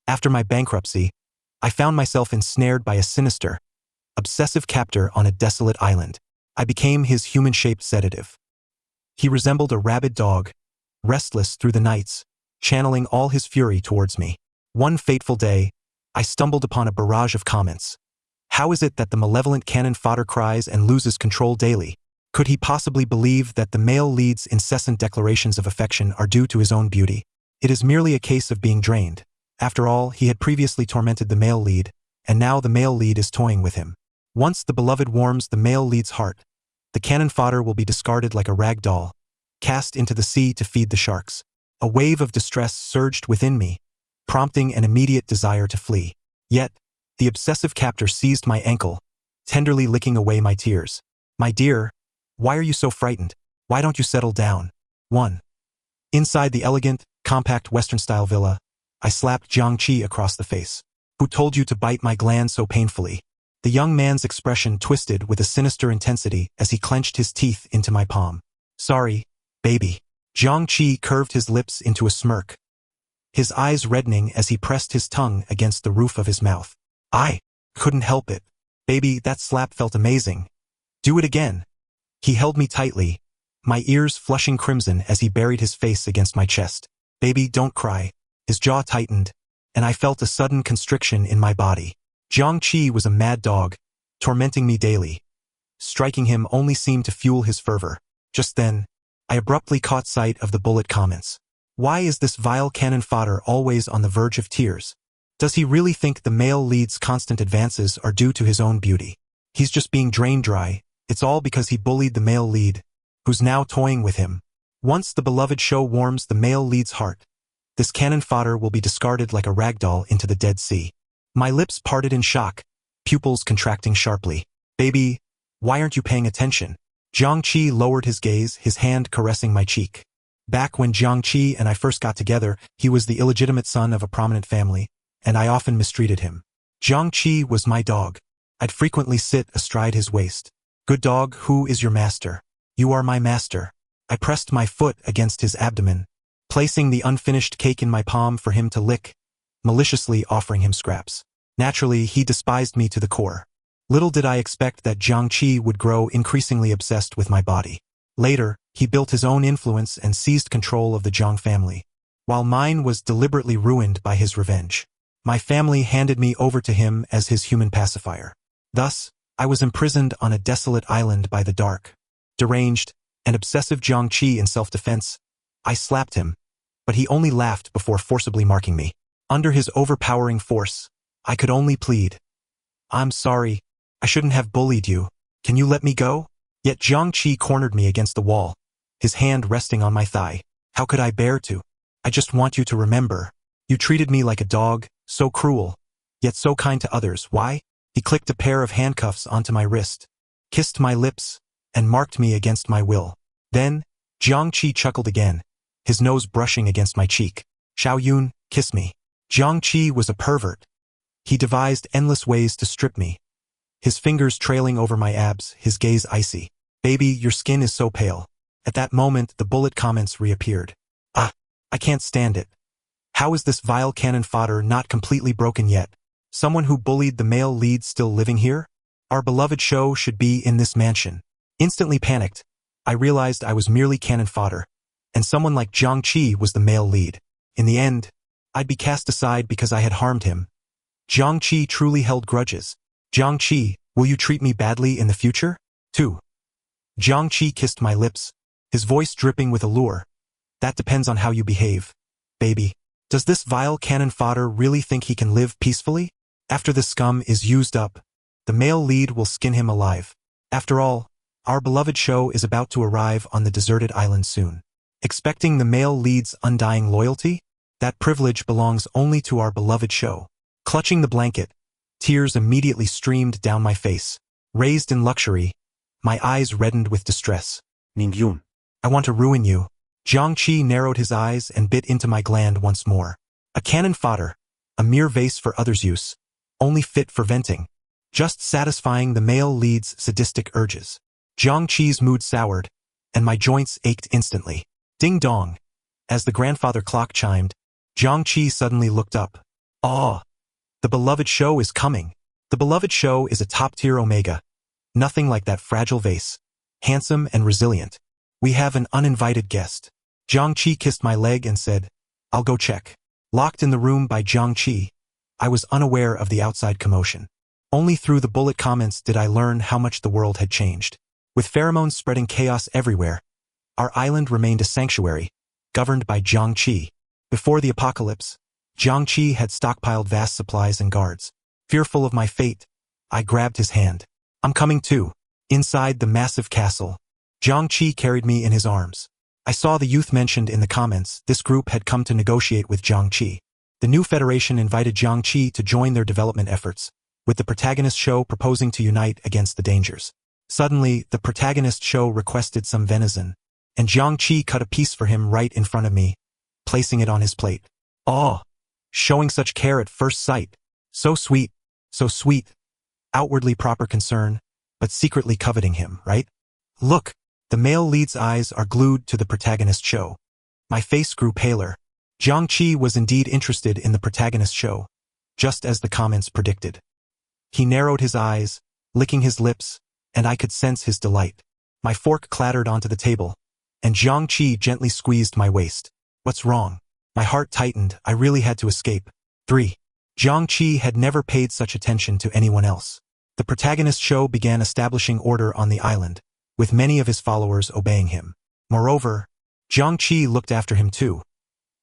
After my bankruptcy, I found myself ensnared by a sinister, obsessive captor on a desolate island. I became his human-shaped sedative. He resembled a rabid dog, restless through the nights, channeling all his fury towards me. One fateful day, I stumbled upon a barrage of comments. How is it that the malevolent cannon fodder cries and loses control daily? Could he possibly believe that the male lead's incessant declarations of affection are due to his own beauty? It is merely a case of being drained. After all, he had previously tormented the male lead, and now the male lead is toying with him. Once the beloved warms the male lead's heart, the cannon fodder will be discarded like a rag doll, cast into the sea to feed the sharks. A wave of distress surged within me, prompting an immediate desire to flee. Yet, the obsessive captor seized my ankle, tenderly licking away my tears. My dear, why are you so frightened? Why don't you settle down? 1. Inside the elegant, compact Western-style villa, I slapped Jiangqi across the face. Who told you to bite my gland so painfully? The young man's expression twisted with a sinister intensity as he clenched his teeth into my palm. Sorry, baby. Jiangqi curved his lips into a smirk, his eyes reddening as he pressed his tongue against the roof of his mouth. I couldn't help it. Baby, that slap felt amazing. Do it again. He held me tightly, my ears flushing crimson as he buried his face against my chest. Baby, don't cry. His jaw tightened, and I felt a sudden constriction in my body. Jiangqi was a mad dog, tormenting me daily. Striking him only seemed to fuel his fervor. Just then, I abruptly caught sight of the bullet comments. Why is this vile cannon fodder always on the verge of tears? Does he really think the male lead's constant advances are due to his own beauty? He's just being drained dry. It's all because he bullied the male lead, who's now toying with him. Once the beloved show warms the male lead's heart, this cannon fodder will be discarded like a ragdoll into the Dead Sea. My lips parted in shock, pupils contracting sharply. Baby, why aren't you paying attention? Jiangqi lowered his gaze, his hand caressing my cheek. Back when Jiangqi and I first got together, he was the illegitimate son of a prominent family, and I often mistreated him. Jiangqi was my dog. I'd frequently sit astride his waist. Good dog, who is your master? You are my master. I pressed my foot against his abdomen, placing the unfinished cake in my palm for him to lick, maliciously offering him scraps. Naturally, he despised me to the core. Little did I expect that Jiangqi would grow increasingly obsessed with my body. Later, he built his own influence and seized control of the Jiang family, while mine was deliberately ruined by his revenge. My family handed me over to him as his human pacifier. Thus, I was imprisoned on a desolate island by the dark, deranged, and obsessive Jiangqi. In self-defense, I slapped him, but he only laughed before forcibly marking me. Under his overpowering force, I could only plead, I'm sorry, I shouldn't have bullied you. Can you let me go? Yet Jiangqi cornered me against the wall, his hand resting on my thigh. How could I bear to? I just want you to remember. You treated me like a dog, so cruel, yet so kind to others. Why? He clicked a pair of handcuffs onto my wrist, kissed my lips, and marked me against my will. Then, Jiangqi chuckled again, his nose brushing against my cheek. Xiaoyun, kiss me. Jiangqi was a pervert. He devised endless ways to strip me, his fingers trailing over my abs, his gaze icy. Baby, your skin is so pale. At that moment, the bullet comments reappeared. I can't stand it. How is this vile cannon fodder not completely broken yet? Someone who bullied the male lead still living here? Our beloved show should be in this mansion. Instantly panicked, I realized I was merely cannon fodder, and someone like Jiangqi was the male lead. In the end, I'd be cast aside because I had harmed him. Jiangqi truly held grudges. Jiangqi, will you treat me badly in the future? 2. Jiangqi kissed my lips, his voice dripping with allure. That depends on how you behave, baby. Does this vile cannon fodder really think he can live peacefully? After the scum is used up, the male lead will skin him alive. After all, our beloved show is about to arrive on the deserted island soon. Expecting the male lead's undying loyalty? That privilege belongs only to our beloved show. Clutching the blanket, tears immediately streamed down my face. Raised in luxury, my eyes reddened with distress. Ningyun, I want to ruin you. Jiangqi narrowed his eyes and bit into my gland once more. A cannon fodder, a mere vase for others' use, only fit for venting, just satisfying the male lead's sadistic urges. Jiangqi's mood soured, and my joints ached instantly. Ding dong. As the grandfather clock chimed, Jiangqi suddenly looked up, Oh, the beloved show is coming. The beloved show is a top-tier omega. Nothing like that fragile vase. Handsome and resilient. We have an uninvited guest. Jiangqi kissed my leg and said, I'll go check. Locked in the room by Jiangqi, I was unaware of the outside commotion. Only through the bullet comments did I learn how much the world had changed. With pheromones spreading chaos everywhere, our island remained a sanctuary, governed by Jiangqi. Before the apocalypse, Jiangqi had stockpiled vast supplies and guards. Fearful of my fate, I grabbed his hand. I'm coming too. Inside the massive castle, Jiangqi carried me in his arms. I saw the youth mentioned in the comments. This group had come to negotiate with Jiangqi. The new federation invited Jiangqi to join their development efforts, with the protagonist show proposing to unite against the dangers. Suddenly, the protagonist show requested some venison, and Jiangqi cut a piece for him right in front of me, placing it on his plate. Oh, showing such care at first sight. So sweet, so sweet. Outwardly proper concern, but secretly coveting him, right? Look, the male lead's eyes are glued to the protagonist show. My face grew paler. Jiangqi was indeed interested in the protagonist show, just as the comments predicted. He narrowed his eyes, licking his lips, and I could sense his delight. My fork clattered onto the table, and Jiangqi gently squeezed my waist. What's wrong? My heart tightened. I really had to escape. 3. Jiangqi had never paid such attention to anyone else. The protagonist show began establishing order on the island, with many of his followers obeying him. Moreover, Jiangqi looked after him too.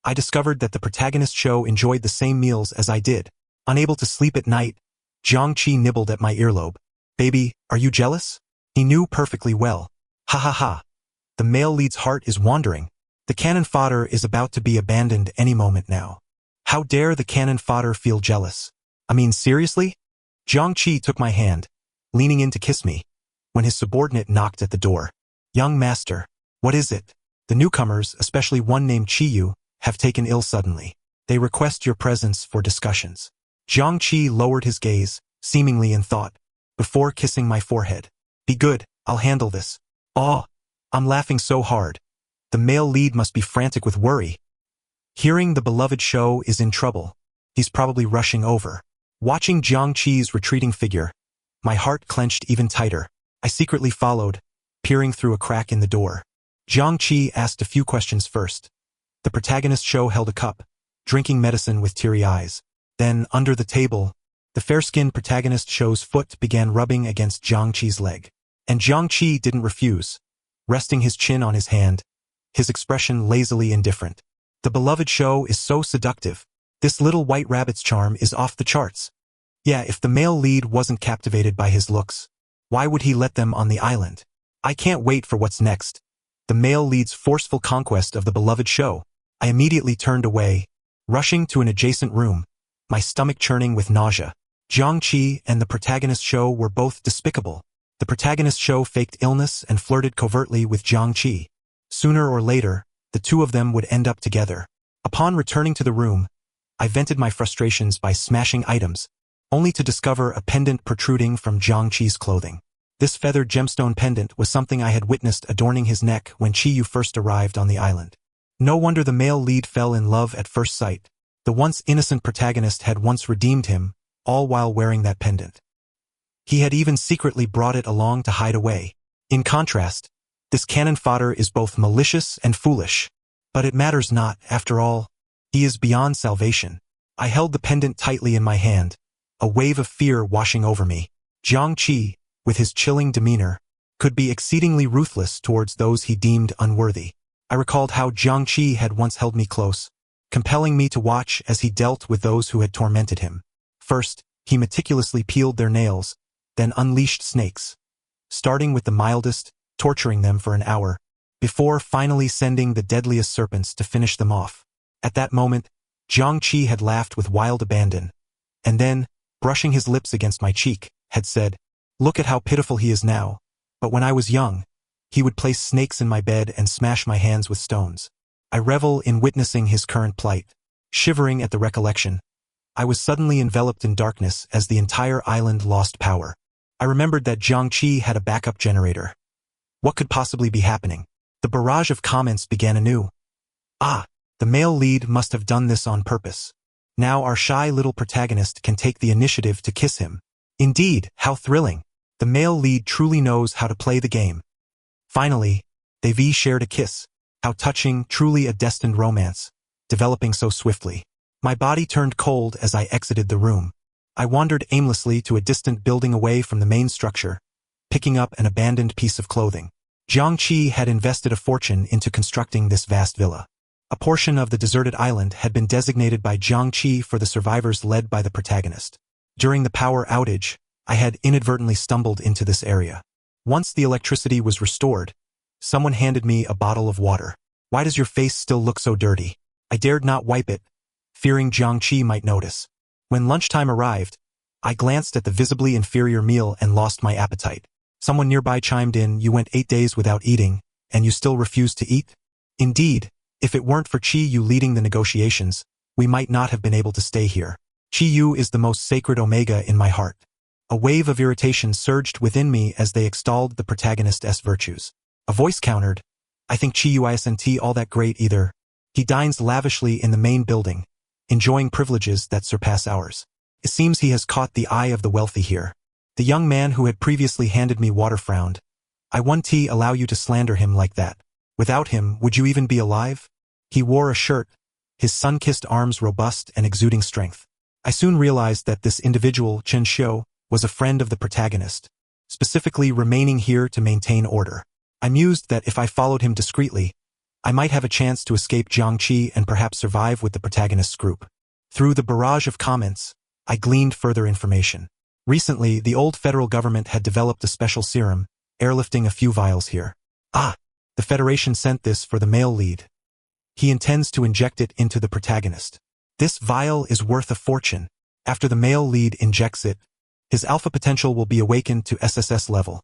I discovered that the protagonist show enjoyed the same meals as I did. Unable to sleep at night, Jiangqi nibbled at my earlobe. Baby, are you jealous? He knew perfectly well. Ha ha ha. The male lead's heart is wandering. The cannon fodder is about to be abandoned any moment now. How dare the cannon fodder feel jealous? I mean, seriously? Jiangqi took my hand, leaning in to kiss me, when his subordinate knocked at the door. Young master, what is it? The newcomers, especially one named Chiyu, have taken ill suddenly. They request your presence for discussions. Jiangqi lowered his gaze, seemingly in thought, before kissing my forehead. Be good, I'll handle this. Oh, I'm laughing so hard. The male lead must be frantic with worry. Hearing the beloved show is in trouble. He's probably rushing over. Watching Jiangqi's retreating figure, my heart clenched even tighter. I secretly followed, peering through a crack in the door. Jiangqi asked a few questions first. The protagonist show held a cup, drinking medicine with teary eyes. Then, under the table, the fair-skinned protagonist show's foot began rubbing against Jiangqi's leg. And Jiangqi didn't refuse, resting his chin on his hand, his expression lazily indifferent. The beloved show is so seductive. This little white rabbit's charm is off the charts. Yeah, if the male lead wasn't captivated by his looks, why would he let them on the island? I can't wait for what's next. The male lead's forceful conquest of the beloved show. I immediately turned away, rushing to an adjacent room, my stomach churning with nausea. Jiangqi and the protagonist show were both despicable. The protagonist show faked illness and flirted covertly with Jiangqi. Sooner or later, the two of them would end up together. Upon returning to the room, I vented my frustrations by smashing items, only to discover a pendant protruding from Jiangqi's clothing. This feathered gemstone pendant was something I had witnessed adorning his neck when Chiyu first arrived on the island. No wonder the male lead fell in love at first sight. The once innocent protagonist had once redeemed him, all while wearing that pendant. He had even secretly brought it along to hide away. In contrast, this cannon fodder is both malicious and foolish. But it matters not, after all. He is beyond salvation. I held the pendant tightly in my hand, a wave of fear washing over me. Jiangqi, with his chilling demeanor, could be exceedingly ruthless towards those he deemed unworthy. I recalled how Jiangqi had once held me close, compelling me to watch as he dealt with those who had tormented him. First, he meticulously peeled their nails, then unleashed snakes, starting with the mildest, torturing them for an hour, before finally sending the deadliest serpents to finish them off. At that moment, Jiangqi had laughed with wild abandon, and then, brushing his lips against my cheek, had said, "Look at how pitiful he is now, but when I was young, he would place snakes in my bed and smash my hands with stones." I revel in witnessing his current plight. Shivering at the recollection, I was suddenly enveloped in darkness as the entire island lost power. I remembered that Jiangqi had a backup generator. What could possibly be happening? The barrage of comments began anew. Ah, the male lead must have done this on purpose. Now our shy little protagonist can take the initiative to kiss him. Indeed, how thrilling. The male lead truly knows how to play the game. Finally, they shared a kiss. How touching, truly a destined romance, developing so swiftly. My body turned cold as I exited the room. I wandered aimlessly to a distant building away from the main structure, picking up an abandoned piece of clothing. Jiangqi had invested a fortune into constructing this vast villa. A portion of the deserted island had been designated by Jiangqi for the survivors led by the protagonist. During the power outage, I had inadvertently stumbled into this area. Once the electricity was restored, someone handed me a bottle of water. Why does your face still look so dirty? I dared not wipe it, fearing Jiangqi might notice. When lunchtime arrived, I glanced at the visibly inferior meal and lost my appetite. Someone nearby chimed in, "You went 8 days without eating, and you still refused to eat?" Indeed, if it weren't for Qi Yu leading the negotiations, we might not have been able to stay here. Qi Yu is the most sacred omega in my heart. A wave of irritation surged within me as they extolled the protagonist's virtues. A voice countered, "I think Qi Yu isn't all that great either. He dines lavishly in the main building, enjoying privileges that surpass ours. It seems he has caught the eye of the wealthy here." The young man who had previously handed me water frowned. "I won't allow you to slander him like that. Without him, would you even be alive?" He wore a shirt, his sun-kissed arms robust and exuding strength. I soon realized that this individual, Chen Xiu, was a friend of the protagonist, specifically remaining here to maintain order. I mused that if I followed him discreetly, I might have a chance to escape Jiangqi and perhaps survive with the protagonist's group. Through the barrage of comments, I gleaned further information. Recently, the old federal government had developed a special serum, airlifting a few vials here. The Federation sent this for the male lead. He intends to inject it into the protagonist. This vial is worth a fortune. After the male lead injects it, his alpha potential will be awakened to SSS level,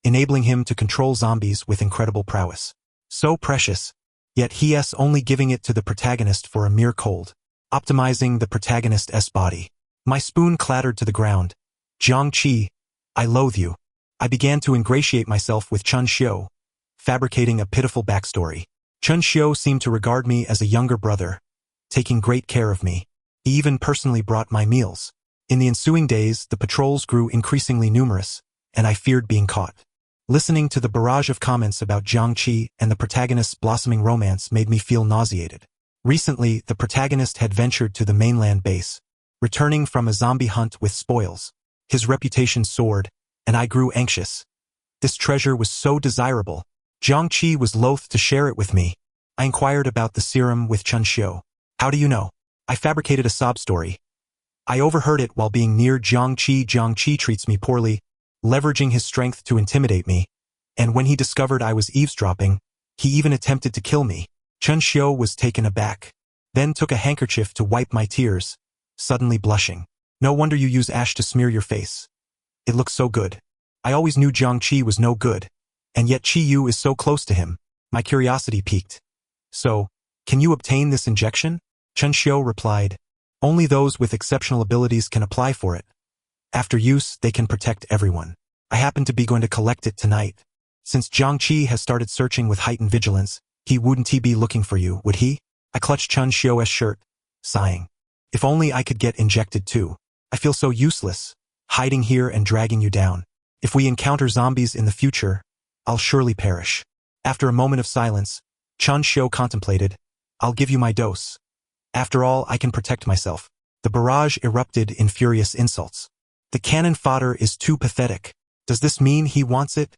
enabling him to control zombies with incredible prowess. So precious, yet he's only giving it to the protagonist for a mere cold, optimizing the protagonist's body. My spoon clattered to the ground. "Jiangqi, I loathe you." I began to ingratiate myself with Chen Xiu, fabricating a pitiful backstory. Chen Xiu seemed to regard me as a younger brother, taking great care of me. He even personally brought my meals. In the ensuing days, the patrols grew increasingly numerous, and I feared being caught. Listening to the barrage of comments about Jiangqi and the protagonist's blossoming romance made me feel nauseated. Recently, the protagonist had ventured to the mainland base, returning from a zombie hunt with spoils. His reputation soared, and I grew anxious. This treasure was so desirable. Jiangqi was loath to share it with me. I inquired about the serum with Chen Xiu. "How do you know?" I fabricated a sob story. "I overheard it while being near Jiangqi. Jiangqi treats me poorly, leveraging his strength to intimidate me, and when he discovered I was eavesdropping, he even attempted to kill me." Chen Xiu was taken aback, then took a handkerchief to wipe my tears, suddenly blushing. "No wonder you use ash to smear your face. It looks so good. I always knew Jiangqi was no good, and yet Qi Yu is so close to him." My curiosity piqued. "So, can you obtain this injection?" Chen Xiu replied, "Only those with exceptional abilities can apply for it. After use, they can protect everyone. I happen to be going to collect it tonight. Since Jiangqi has started searching with heightened vigilance, he wouldn't be looking for you, would he?" I clutched Chen Xiu's shirt, sighing. "If only I could get injected too. I feel so useless, hiding here and dragging you down. If we encounter zombies in the future, I'll surely perish." After a moment of silence, Chen Xiu contemplated, "I'll give you my dose. After all, I can protect myself." The barrage erupted in furious insults. "The cannon fodder is too pathetic. Does this mean he wants it?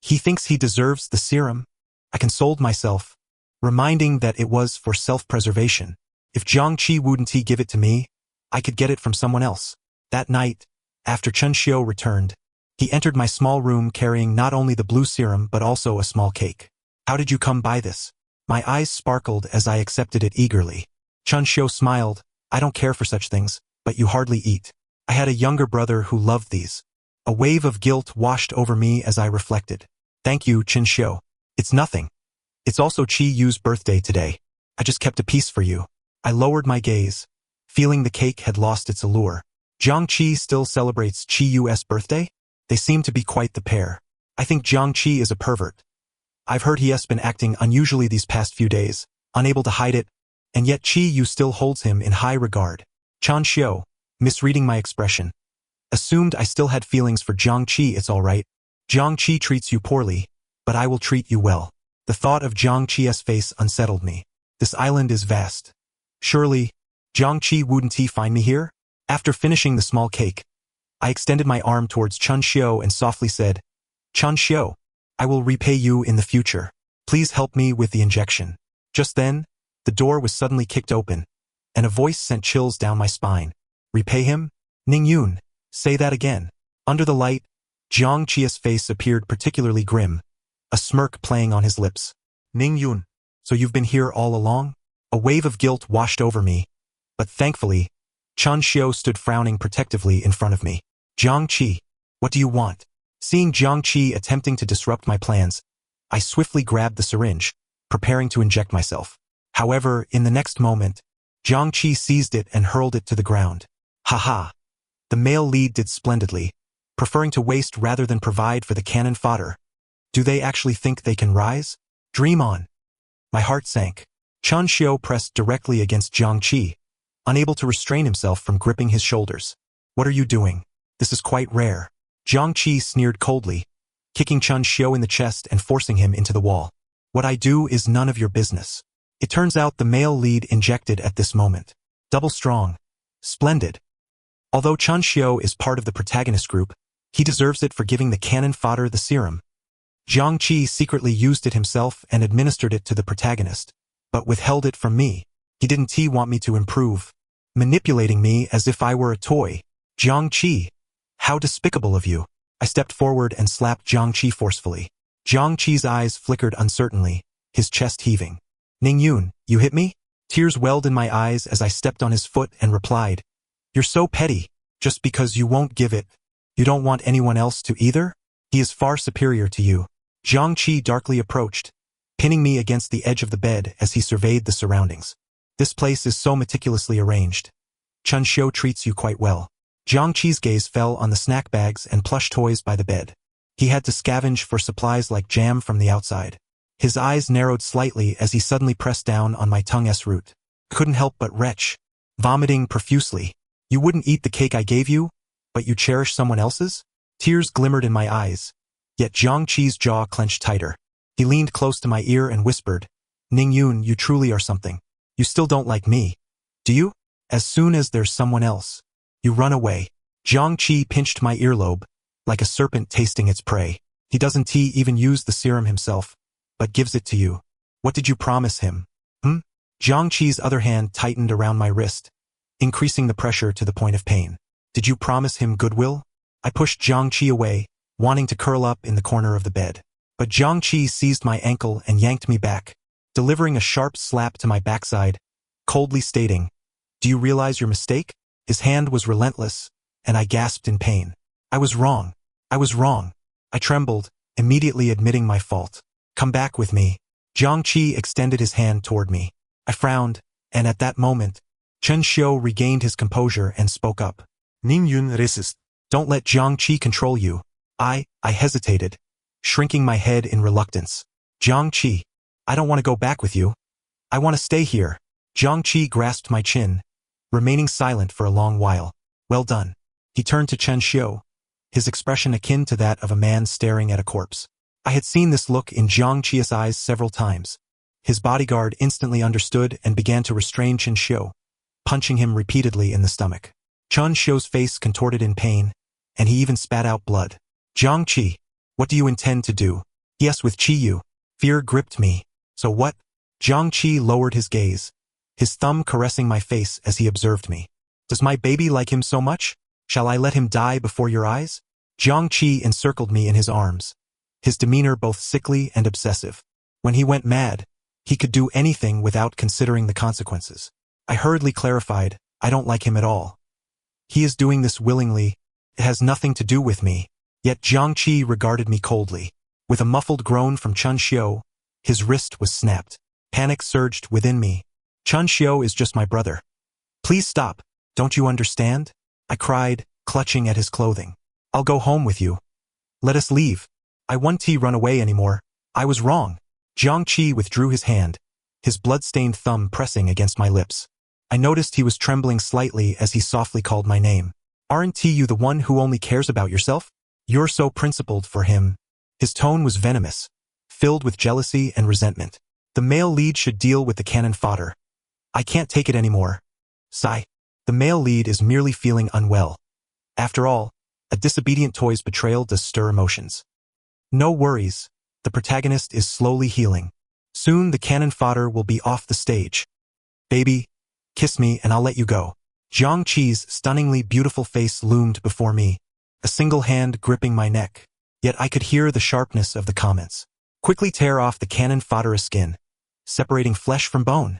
He thinks he deserves the serum?" I consoled myself, reminding that it was for self-preservation. If Jiangqi wouldn't give it to me, I could get it from someone else. That night, after Chen Xiu returned, he entered my small room carrying not only the blue serum but also a small cake. "How did you come by this?" My eyes sparkled as I accepted it eagerly. Chen Xiu smiled. "I don't care for such things, but you hardly eat. I had a younger brother who loved these." A wave of guilt washed over me as I reflected. "Thank you, Chen Xiu. It's nothing. It's also Qi Yu's birthday today. I just kept a piece for you." I lowered my gaze, feeling the cake had lost its allure. Jiangqi still celebrates Qi Yu's birthday? They seem to be quite the pair. I think Jiangqi is a pervert. I've heard he has been acting unusually these past few days, unable to hide it, and yet Qi Yu still holds him in high regard. Chan Xiao, misreading my expression, assumed I still had feelings for Jiang Qi. It's all right. Jiang Qi treats you poorly, but I will treat you well. The thought of Jiang Qi's face unsettled me. This island is vast. Surely, Jiang Qi wouldn't he find me here? After finishing the small cake, I extended my arm towards Chan Xiao and softly said, Chan Xiao, I will repay you in the future. Please help me with the injection. Just then, the door was suddenly kicked open, and a voice sent chills down my spine. Repay him? Ning Yun, say that again. Under the light, Jiang Qi's face appeared particularly grim, a smirk playing on his lips. Ning Yun, so you've been here all along? A wave of guilt washed over me, but thankfully, Chan Xiao stood frowning protectively in front of me. Jiang Qi, what do you want? Seeing Jiang Qi attempting to disrupt my plans, I swiftly grabbed the syringe, preparing to inject myself. However, in the next moment, Jiang Qi seized it and hurled it to the ground. Haha. The male lead did splendidly, preferring to waste rather than provide for the cannon fodder. Do they actually think they can rise? Dream on. My heart sank. Chan Xiao pressed directly against Jiang Qi, unable to restrain himself from gripping his shoulders. What are you doing? This is quite rare. Jiang Qi sneered coldly, kicking Chan Xiao in the chest and forcing him into the wall. What I do is none of your business. It turns out the male lead injected at this moment. Double strong. Splendid. Although Chan Xiao is part of the protagonist group, he deserves it for giving the cannon fodder the serum. Jiang Qi secretly used it himself and administered it to the protagonist, but withheld it from me. He didn't want me to improve, manipulating me as if I were a toy. Jiang Qi, how despicable of you. I stepped forward and slapped Jiang Qi forcefully. Jiang Qi's eyes flickered uncertainly, his chest heaving. Ning Yun, you hit me? Tears welled in my eyes as I stepped on his foot and replied, You're so petty. Just because you won't give it, you don't want anyone else to either? He is far superior to you. Jiang Qi darkly approached, pinning me against the edge of the bed as he surveyed the surroundings. This place is so meticulously arranged. Chan Xiao treats you quite well. Jiang Qi's gaze fell on the snack bags and plush toys by the bed. He had to scavenge for supplies like jam from the outside. His eyes narrowed slightly as he suddenly pressed down on my tongue's root. Couldn't help but retch, vomiting profusely. You wouldn't eat the cake I gave you, but you cherish someone else's? Tears glimmered in my eyes, yet Jiang Qi's jaw clenched tighter. He leaned close to my ear and whispered, Ning Yun, you truly are something. You still don't like me, do you? As soon as there's someone else, you run away. Jiang Qi pinched my earlobe, like a serpent tasting its prey. He doesn't even use the serum himself, but gives it to you. What did you promise him? Jiang Qi's other hand tightened around my wrist, increasing the pressure to the point of pain. Did you promise him goodwill? I pushed Jiang Qi away, wanting to curl up in the corner of the bed. But Jiang Qi seized my ankle and yanked me back, delivering a sharp slap to my backside, coldly stating, Do you realize your mistake? His hand was relentless, and I gasped in pain. I was wrong. I was wrong. I trembled, immediately admitting my fault. Come back with me. Jiang Qi extended his hand toward me. I frowned, and at that moment, Chen Xiao regained his composure and spoke up. Ning Yun, resist. Don't let Jiang Qi control you. I hesitated, shrinking my head in reluctance. Jiang Qi, I don't want to go back with you. I want to stay here. Jiang Qi grasped my chin, remaining silent for a long while. Well done. He turned to Chen Xiao, his expression akin to that of a man staring at a corpse. I had seen this look in Jiang Qi's eyes several times. His bodyguard instantly understood and began to restrain Chen Xiao, punching him repeatedly in the stomach. Chen Xiao's face contorted in pain, and he even spat out blood. Jiang Qi, what do you intend to do? He asked with Qiyu. Fear gripped me. So what? Jiang Qi lowered his gaze, his thumb caressing my face as he observed me. Does my baby like him so much? Shall I let him die before your eyes? Jiang Qi encircled me in his arms, his demeanor both sickly and obsessive. When he went mad, he could do anything without considering the consequences. I hurriedly clarified, I don't like him at all. He is doing this willingly. It has nothing to do with me. Yet Jiang Qi regarded me coldly. With a muffled groan from Chen Xiao, his wrist was snapped. Panic surged within me. Chen Xiao is just my brother. Please stop. Don't you understand? I cried, clutching at his clothing. I'll go home with you. Let us leave. I won't run away anymore. I was wrong. Jiang Qi withdrew his hand, his blood-stained thumb pressing against my lips. I noticed he was trembling slightly as he softly called my name. Aren't you the one who only cares about yourself? You're so principled for him. His tone was venomous, filled with jealousy and resentment. The male lead should deal with the cannon fodder. I can't take it anymore. Sigh. The male lead is merely feeling unwell. After all, a disobedient toy's betrayal does stir emotions. No worries. The protagonist is slowly healing. Soon the cannon fodder will be off the stage. Baby, kiss me and I'll let you go. Zhang Qi's stunningly beautiful face loomed before me, a single hand gripping my neck. Yet I could hear the sharpness of the comments. Quickly tear off the cannon fodder skin, separating flesh from bone.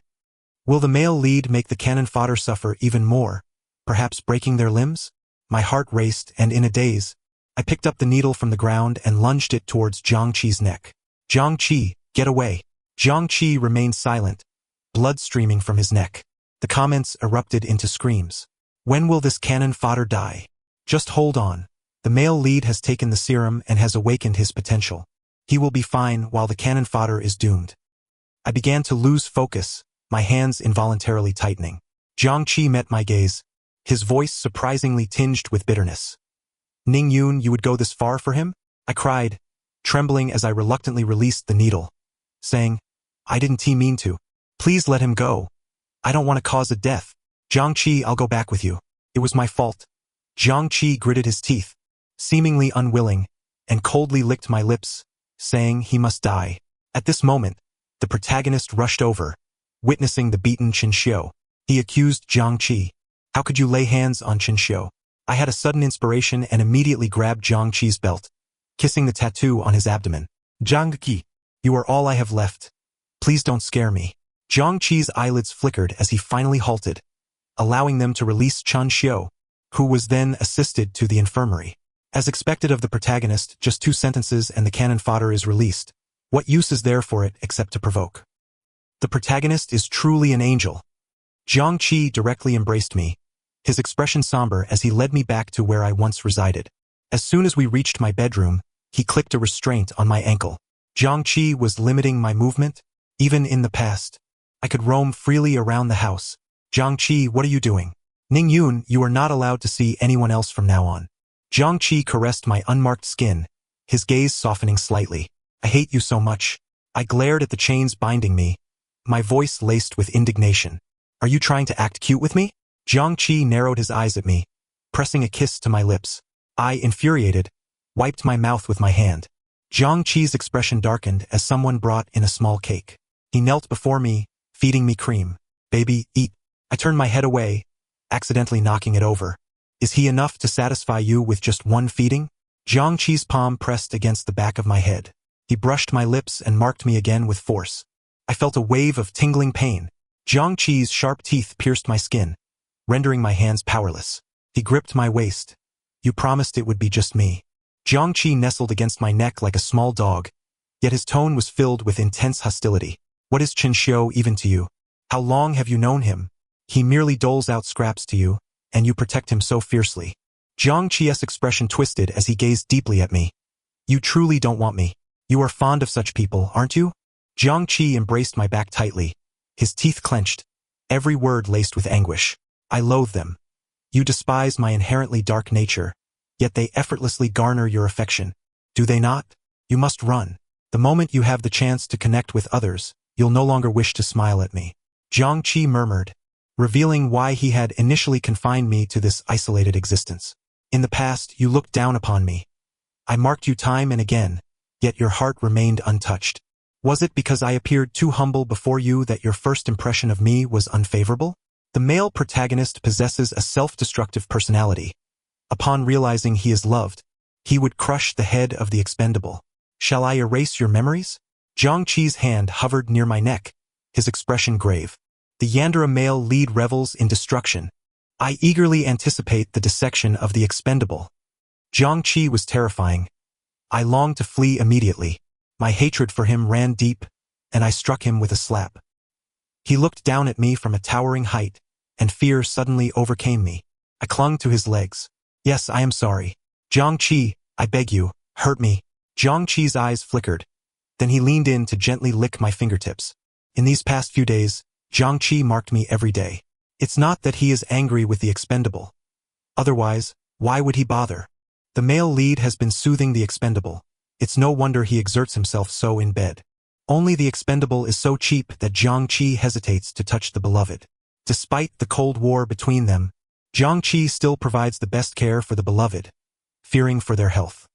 Will the male lead make the cannon fodder suffer even more, perhaps breaking their limbs? My heart raced, and in a daze, I picked up the needle from the ground and lunged it towards Zhang Qi's neck. Zhang Qi, get away. Zhang Qi remained silent, blood streaming from his neck. The comments erupted into screams. When will this cannon fodder die? Just hold on. The male lead has taken the serum and has awakened his potential. He will be fine while the cannon fodder is doomed. I began to lose focus, my hands involuntarily tightening. Zhang Qi met my gaze, his voice surprisingly tinged with bitterness. Ning Yun, you would go this far for him? I cried, trembling as I reluctantly released the needle, saying, I didn't mean to. Please let him go. I don't want to cause a death. Zhang Qi, I'll go back with you. It was my fault. Zhang Qi gritted his teeth, seemingly unwilling, and coldly licked my lips, saying he must die. At this moment, the protagonist rushed over, witnessing the beaten Qinxiu. He accused Zhang Qi. How could you lay hands on Qinxiu? I had a sudden inspiration and immediately grabbed Zhang Qi's belt, kissing the tattoo on his abdomen. Zhang Qi, you are all I have left. Please don't scare me. Zhang Qi's eyelids flickered as he finally halted, allowing them to release Qinxiu, who was then assisted to the infirmary. As expected of the protagonist, just 2 sentences and the cannon fodder is released. What use is there for it except to provoke? The protagonist is truly an angel. Zhang Qi directly embraced me, his expression somber as he led me back to where I once resided. As soon as we reached my bedroom, he clicked a restraint on my ankle. Zhang Qi was limiting my movement. Even in the past, I could roam freely around the house. Zhang Qi, what are you doing? Ning Yun, you are not allowed to see anyone else from now on. Zhang Qi caressed my unmarked skin, his gaze softening slightly. I hate you so much. I glared at the chains binding me, my voice laced with indignation. Are you trying to act cute with me? Zhang Qi narrowed his eyes at me, pressing a kiss to my lips. I, infuriated, wiped my mouth with my hand. Zhang Qi's expression darkened as someone brought in a small cake. He knelt before me, feeding me cream. Baby, eat. I turned my head away, accidentally knocking it over. Is he enough to satisfy you with just one feeding? Zhang Qi's palm pressed against the back of my head. He brushed my lips and marked me again with force. I felt a wave of tingling pain. Zhang Qi's sharp teeth pierced my skin, rendering my hands powerless. He gripped my waist. You promised it would be just me. Zhang Qi nestled against my neck like a small dog, yet his tone was filled with intense hostility. What is Qinxiu even to you? How long have you known him? He merely doles out scraps to you, and you protect him so fiercely. Zhang Qi's expression twisted as he gazed deeply at me. You truly don't want me. You are fond of such people, aren't you? Zhang Qi embraced my back tightly, his teeth clenched, every word laced with anguish. I loathe them. You despise my inherently dark nature, yet they effortlessly garner your affection. Do they not? You must run. The moment you have the chance to connect with others, you'll no longer wish to smile at me. Zhang Qi murmured, revealing why he had initially confined me to this isolated existence. In the past, you looked down upon me. I marked you time and again, yet your heart remained untouched. Was it because I appeared too humble before you that your first impression of me was unfavorable? The male protagonist possesses a self-destructive personality. Upon realizing he is loved, he would crush the head of the expendable. Shall I erase your memories? Zhang Qi's hand hovered near my neck, his expression grave. The Yandere male lead revels in destruction. I eagerly anticipate the dissection of the expendable. Zhang Qi was terrifying. I longed to flee immediately. My hatred for him ran deep, and I struck him with a slap. He looked down at me from a towering height, and fear suddenly overcame me. I clung to his legs. Yes, I am sorry. Zhang Qi, I beg you, hurt me. Zhang Qi's eyes flickered. Then he leaned in to gently lick my fingertips. In these past few days, Zhang Qi marked me every day. It's not that he is angry with the expendable. Otherwise, why would he bother? The male lead has been soothing the expendable. It's no wonder he exerts himself so in bed. Only the expendable is so cheap that Jiangqi hesitates to touch the beloved. Despite the Cold War between them, Jiangqi still provides the best care for the beloved, fearing for their health.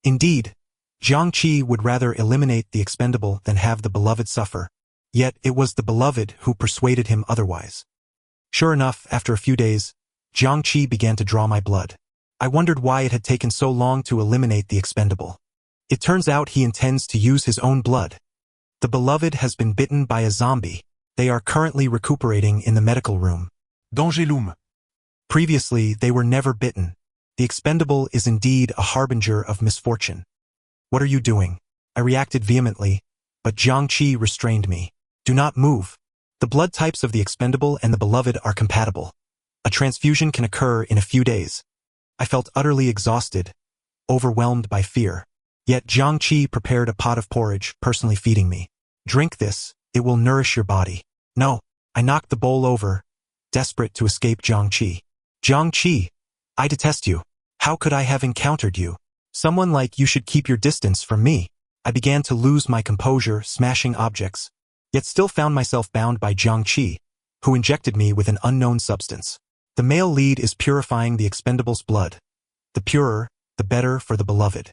Indeed, Jiangqi would rather eliminate the expendable than have the beloved suffer, yet it was the beloved who persuaded him otherwise. Sure enough, after a few days, Jiangqi began to draw my blood. I wondered why it had taken so long to eliminate the expendable. It turns out he intends to use his own blood. The beloved has been bitten by a zombie. They are currently recuperating in the medical room. Danger. Previously, they were never bitten. The expendable is indeed a harbinger of misfortune. What are you doing? I reacted vehemently, but Jiangqi restrained me. Do not move. The blood types of the expendable and the beloved are compatible. A transfusion can occur in a few days. I felt utterly exhausted, overwhelmed by fear. Yet Jiangqi prepared a pot of porridge, personally feeding me. Drink this, it will nourish your body. No, I knocked the bowl over, desperate to escape Jiangqi. Jiangqi, I detest you. How could I have encountered you? Someone like you should keep your distance from me. I began to lose my composure, smashing objects, yet still found myself bound by Jiangqi, who injected me with an unknown substance. The male lead is purifying the expendable's blood. The purer, the better for the beloved.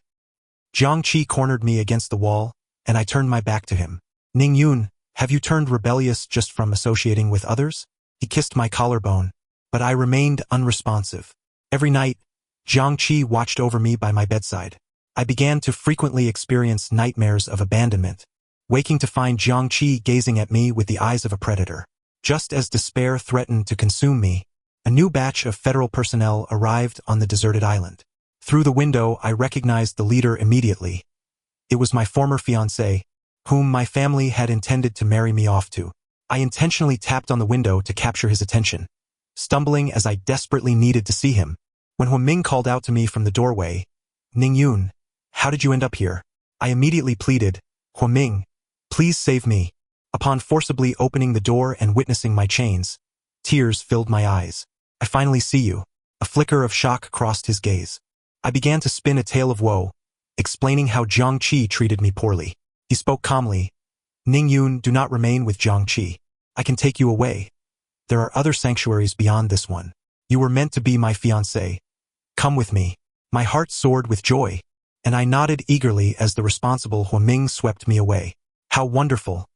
Jiangqi cornered me against the wall, and I turned my back to him. Ningyun, have you turned rebellious just from associating with others? He kissed my collarbone, but I remained unresponsive. Every night, Jiangqi watched over me by my bedside. I began to frequently experience nightmares of abandonment, waking to find Jiangqi gazing at me with the eyes of a predator. Just as despair threatened to consume me, a new batch of federal personnel arrived on the deserted island. Through the window, I recognized the leader immediately. It was my former fiancé, whom my family had intended to marry me off to. I intentionally tapped on the window to capture his attention, stumbling as I desperately needed to see him. When Huaming called out to me from the doorway, "Ningyun, how did you end up here?" I immediately pleaded, "Huaming, please save me." Upon forcibly opening the door and witnessing my chains, tears filled my eyes. "I finally see you." A flicker of shock crossed his gaze. I began to spin a tale of woe, explaining how Jiangqi treated me poorly. He spoke calmly. "Ningyun, do not remain with Jiangqi. I can take you away. There are other sanctuaries beyond this one. You were meant to be my fiancé. Come with me." My heart soared with joy, and I nodded eagerly as the responsible Huaming swept me away. How wonderful!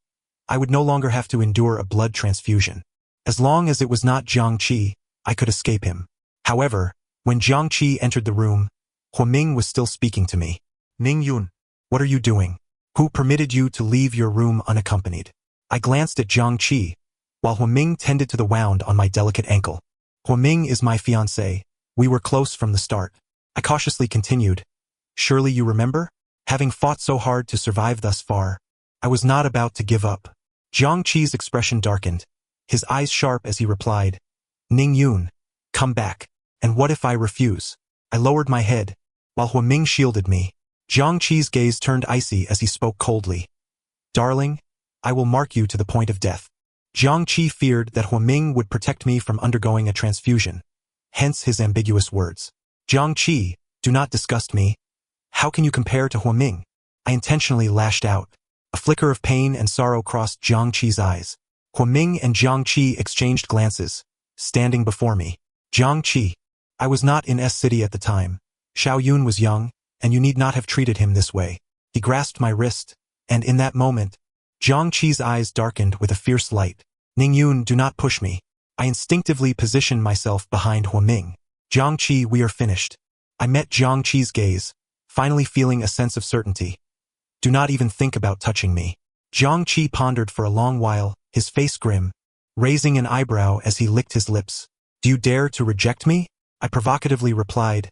I would no longer have to endure a blood transfusion. As long as it was not Jiangqi, I could escape him. However, when Jiangqi entered the room, Huaming was still speaking to me. "Ningyun, what are you doing? Who permitted you to leave your room unaccompanied?" I glanced at Jiangqi, while Huaming tended to the wound on my delicate ankle. "Huaming is my fiancé. We were close from the start." I cautiously continued. "Surely you remember? Having fought so hard to survive thus far, I was not about to give up." Jiangqi's expression darkened, his eyes sharp as he replied, "Ningyun, come back. And what if I refuse?" I lowered my head, while Huaming shielded me. Jiangqi's gaze turned icy as he spoke coldly. "Darling, I will mark you to the point of death." Jiangqi feared that Huaming would protect me from undergoing a transfusion, hence his ambiguous words. "Jiangqi, do not disgust me. How can you compare to Huaming?" I intentionally lashed out. A flicker of pain and sorrow crossed Jiangqi's eyes. Huaming and Jiangqi exchanged glances, standing before me. "Jiangqi, I was not in S-City at the time. Xiaoyun was young, and you need not have treated him this way." He grasped my wrist, and in that moment, Jiangqi's eyes darkened with a fierce light. "Ningyun, do not push me." I instinctively positioned myself behind Huaming. "Jiangqi, we are finished." I met Jiangqi's gaze, finally feeling a sense of certainty. "Do not even think about touching me." Jiangqi pondered for a long while, his face grim, raising an eyebrow as he licked his lips. "Do you dare to reject me?" I provocatively replied,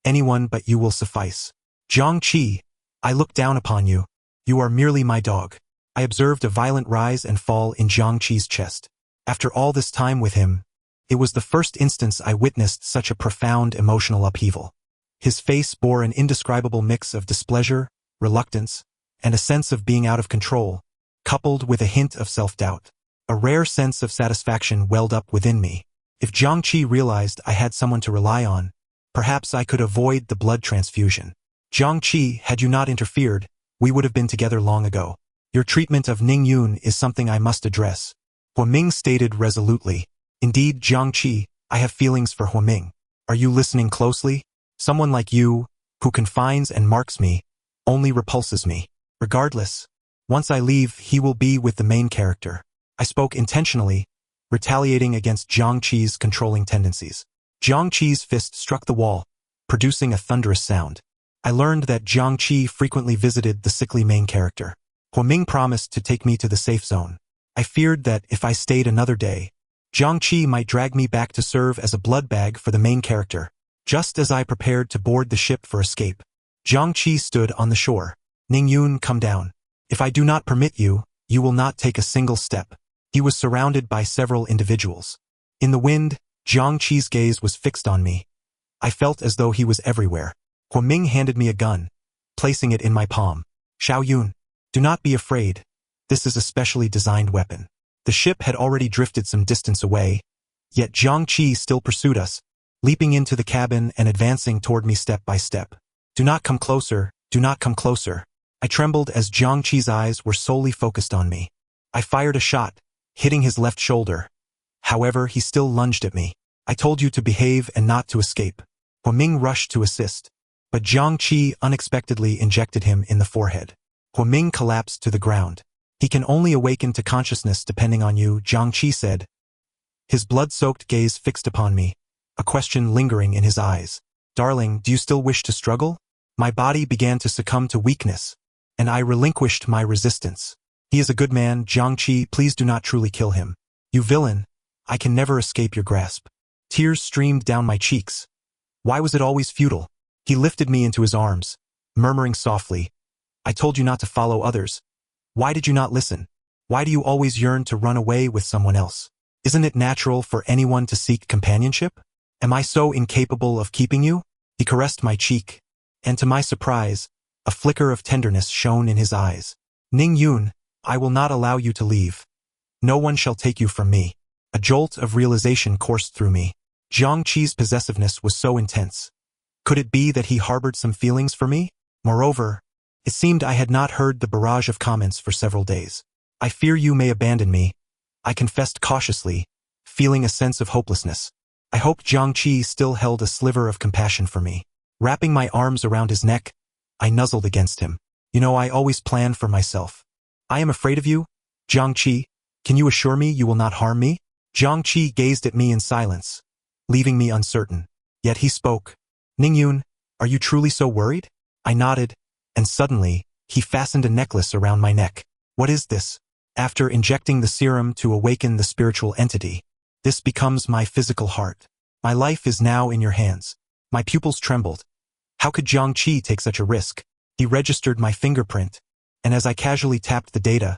"Anyone but you will suffice." "Jiangqi, I look down upon you. You are merely my dog." I observed a violent rise and fall in Jiangqi's chest. After all this time with him, it was the first instance I witnessed such a profound emotional upheaval. His face bore an indescribable mix of displeasure, reluctance, and a sense of being out of control, coupled with a hint of self-doubt. A rare sense of satisfaction welled up within me. If Jiangqi realized I had someone to rely on, perhaps I could avoid the blood transfusion. Jiangqi, had you not interfered, we would have been together long ago. Your treatment of Ning Yun is something I must address. Huaming stated resolutely. Indeed, Jiangqi, I have feelings for Huaming. Are you listening closely? Someone like you, who confines and marks me, only repulses me. Regardless, once I leave, he will be with the main character. I spoke intentionally, retaliating against Jiangqi's controlling tendencies. Jiangqi's fist struck the wall, producing a thunderous sound. I learned that Jiangqi frequently visited the sickly main character. Huaming promised to take me to the safe zone. I feared that if I stayed another day, Jiangqi might drag me back to serve as a blood bag for the main character. Just as I prepared to board the ship for escape, Jiangqi stood on the shore. Ning Yun, come down. If I do not permit you, you will not take a single step. He was surrounded by several individuals. In the wind, Jiangqi's gaze was fixed on me. I felt as though he was everywhere. Huaming handed me a gun, placing it in my palm. Xiao Yun, do not be afraid. This is a specially designed weapon. The ship had already drifted some distance away, yet Jiangqi still pursued us, leaping into the cabin and advancing toward me step by step. Do not come closer, do not come closer. I trembled as Jiangqi's eyes were solely focused on me. I fired a shot, hitting his left shoulder. However, he still lunged at me. I told you to behave and not to escape. Huaming rushed to assist, but Jiangqi unexpectedly injected him in the forehead. Huaming collapsed to the ground. He can only awaken to consciousness depending on you, Jiangqi said. His blood-soaked gaze fixed upon me, a question lingering in his eyes. Darling, do you still wish to struggle? My body began to succumb to weakness, and I relinquished my resistance. He is a good man, Jiangqi, please do not truly kill him. You villain, I can never escape your grasp. Tears streamed down my cheeks. Why was it always futile? He lifted me into his arms, murmuring softly, I told you not to follow others. Why did you not listen? Why do you always yearn to run away with someone else? Isn't it natural for anyone to seek companionship? Am I so incapable of keeping you? He caressed my cheek, and to my surprise, a flicker of tenderness shone in his eyes. Ning Yun, I will not allow you to leave. No one shall take you from me. A jolt of realization coursed through me. Jiangqi's possessiveness was so intense. Could it be that he harbored some feelings for me? Moreover, it seemed I had not heard the barrage of comments for several days. I fear you may abandon me, I confessed cautiously, feeling a sense of hopelessness. I hoped Jiangqi still held a sliver of compassion for me. Wrapping my arms around his neck, I nuzzled against him. You know, I always plan for myself. I am afraid of you, Jiangqi. Can you assure me you will not harm me? Jiangqi gazed at me in silence, leaving me uncertain. Yet he spoke. Ning Yun, are you truly so worried? I nodded, and suddenly, he fastened a necklace around my neck. What is this? After injecting the serum to awaken the spiritual entity, this becomes my physical heart. My life is now in your hands. My pupils trembled. How could Jiangqi take such a risk? He registered my fingerprint, and as I casually tapped the data,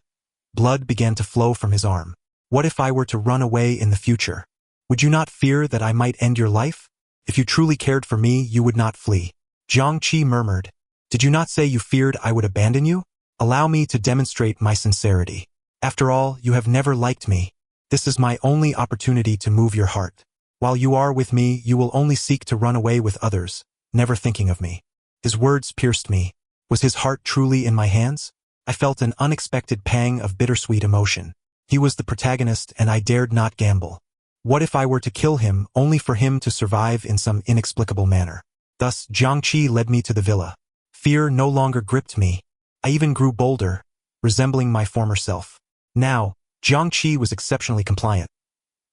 blood began to flow from his arm. What if I were to run away in the future? Would you not fear that I might end your life? If you truly cared for me, you would not flee. Jiangqi murmured. Did you not say you feared I would abandon you? Allow me to demonstrate my sincerity. After all, you have never liked me. This is my only opportunity to move your heart. While you are with me, you will only seek to run away with others, never thinking of me. His words pierced me. Was his heart truly in my hands? I felt an unexpected pang of bittersweet emotion. He was the protagonist, and I dared not gamble. What if I were to kill him, only for him to survive in some inexplicable manner? Thus, Jiangqi led me to the villa. Fear no longer gripped me. I even grew bolder, resembling my former self. Now, Jiangqi was exceptionally compliant.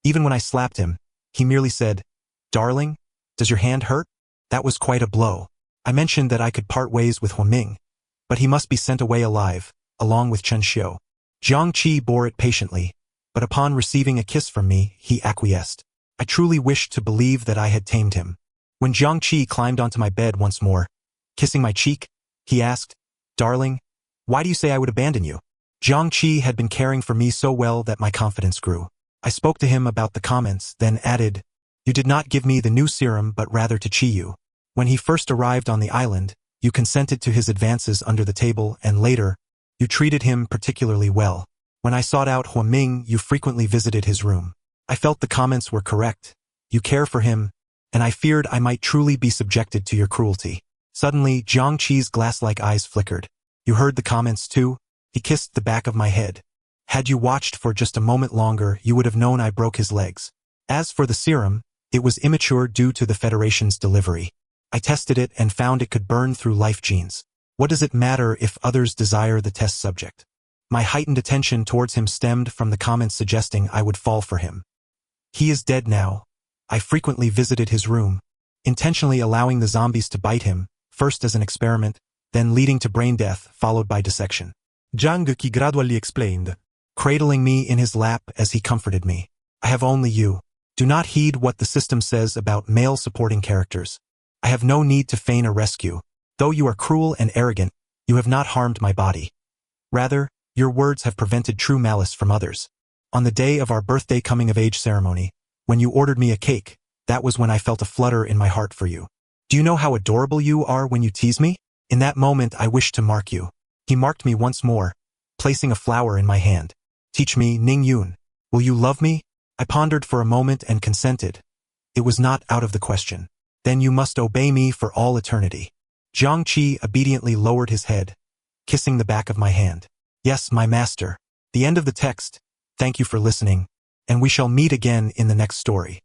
Even when I slapped him, he merely said, Darling, does your hand hurt? That was quite a blow. I mentioned that I could part ways with Huaming, but he must be sent away alive, along with Chen Xiu. Jiangqi bore it patiently, but upon receiving a kiss from me, he acquiesced. I truly wished to believe that I had tamed him. When Jiangqi climbed onto my bed once more, kissing my cheek, he asked, Darling, why do you say I would abandon you? Jiangqi had been caring for me so well that my confidence grew. I spoke to him about the comments, then added, You did not give me the new serum but rather to Chiyu. When he first arrived on the island, you consented to his advances under the table and later, you treated him particularly well. When I sought out Huaming, you frequently visited his room. I felt the comments were correct. You care for him, and I feared I might truly be subjected to your cruelty. Suddenly, Jiangqi's glass-like eyes flickered. You heard the comments too? He kissed the back of my head. Had you watched for just a moment longer, you would have known I broke his legs. As for the serum, it was immature due to the Federation's delivery. I tested it and found it could burn through life genes. What does it matter if others desire the test subject? My heightened attention towards him stemmed from the comments suggesting I would fall for him. He is dead now. I frequently visited his room, intentionally allowing the zombies to bite him, first as an experiment, then leading to brain death, followed by dissection. Zhang Guqi gradually explained, cradling me in his lap as he comforted me. I have only you. Do not heed what the system says about male supporting characters. I have no need to feign a rescue. Though you are cruel and arrogant, you have not harmed my body. Rather, your words have prevented true malice from others. On the day of our birthday coming-of-age ceremony, when you ordered me a cake, that was when I felt a flutter in my heart for you. Do you know how adorable you are when you tease me? In that moment I wished to mark you. He marked me once more, placing a flower in my hand. Teach me, Ning Yun. Will you love me? I pondered for a moment and consented. It was not out of the question. Then you must obey me for all eternity. Jiangqi obediently lowered his head, kissing the back of my hand. Yes, my master. The end of the text. Thank you for listening, and we shall meet again in the next story.